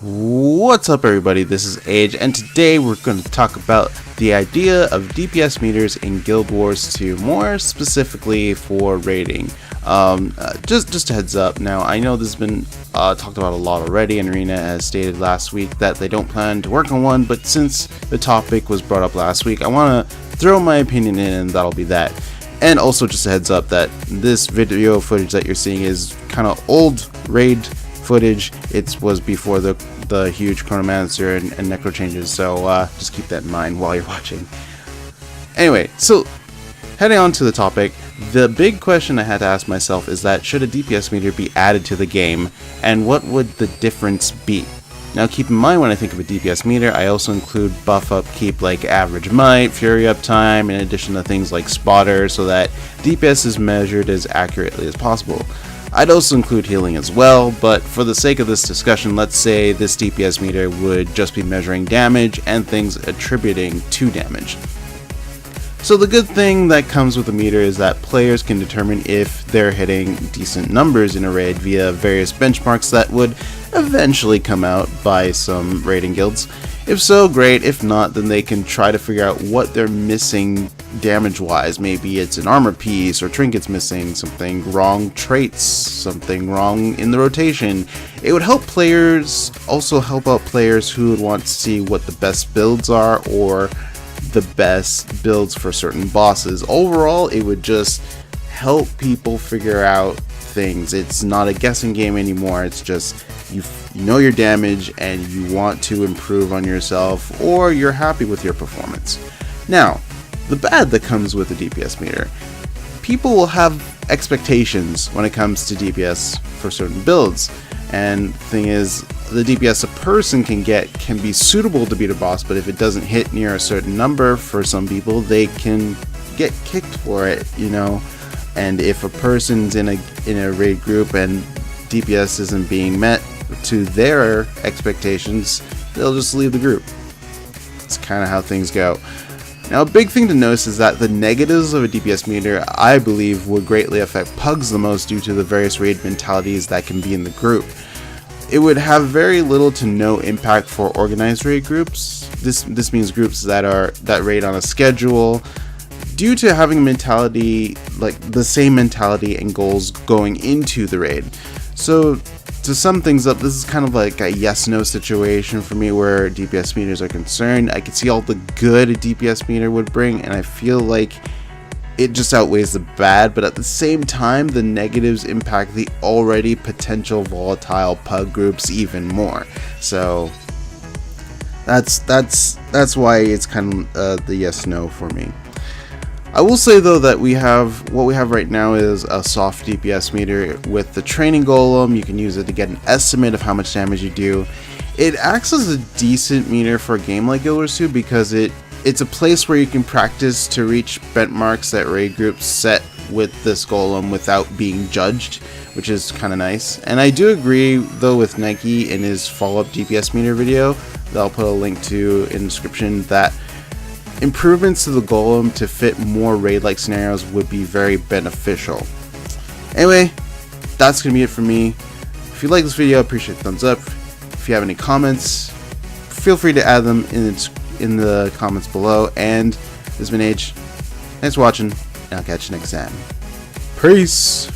What's up everybody, this is Age, and today we're going to talk about the idea of DPS meters in Guild Wars 2, more specifically for raiding. Just a heads up, now I know this has been talked about a lot already, and Arena has stated last week that they don't plan to work on one, but since the topic was brought up last week, I want to throw my opinion in, and that'll be that. And also just a heads up that this video footage that you're seeing is kind of old raid footage. It was before the huge Chronomancer and Necro changes, so just keep that in mind while you're watching. Anyway, so heading on to the topic, the big question I had to ask myself is that should a DPS meter be added to the game, and what would the difference be? Now keep in mind, when I think of a DPS meter, I also include buff upkeep like average might, fury uptime, in addition to things like spotter, so that DPS is measured as accurately as possible. I'd also include healing as well, but for the sake of this discussion, let's say this DPS meter would just be measuring damage and things attributing to damage. So the good thing that comes with the meter is that players can determine if they're hitting decent numbers in a raid via various benchmarks that would eventually come out by some raiding guilds. If so, great. If not, then they can try to figure out what they're missing damage-wise. Maybe it's an armor piece or trinkets missing, something wrong traits, something wrong in the rotation. It would help players, also help out players who would want to see what the best builds are or the best builds for certain bosses. Overall, it would just help people figure out things. It's not a guessing game anymore. It's just you know your damage and you want to improve on yourself, or you're happy with your performance. Now, the bad that comes with the DPS meter. People will have expectations when it comes to DPS for certain builds, and the thing is, the DPS a person can get can be suitable to beat a boss, but if it doesn't hit near a certain number for some people, they can get kicked for it, you know. And if a person's in a raid group and DPS isn't being met to their expectations, they'll just leave the group. It's kind of how things go. Now, a big thing to notice is that the negatives of a DPS meter, I believe, would greatly affect pugs the most due to the various raid mentalities that can be in the group. It would have very little to no impact for organized raid groups. This means groups that raid on a schedule, due to having a mentality, like the same mentality and goals going into the raid. So to sum things up, this is kind of like a yes-no situation for me where DPS meters are concerned. I can see all the good a DPS meter would bring, and I feel like it just outweighs the bad, but at the same time, the negatives impact the already potential volatile pug groups even more. So that's why it's kind of the yes-no for me. I will say though that what we have right now is a soft DPS meter with the training golem. You can use it to get an estimate of how much damage you do. It acts as a decent meter for a game like Guild Wars 2 because it's a place where you can practice to reach benchmarks that raid groups set with this golem without being judged, which is kind of nice. And I do agree though with Nike in his follow-up DPS meter video that I'll put a link to in the description, that improvements to the golem to fit more raid-like scenarios would be very beneficial. Anyway, that's going to be it for me. If you like this video, I appreciate the thumbs up. If you have any comments, feel free to add them in the comments below. And this has been H. Thanks for watching, and I'll catch you next time. Peace!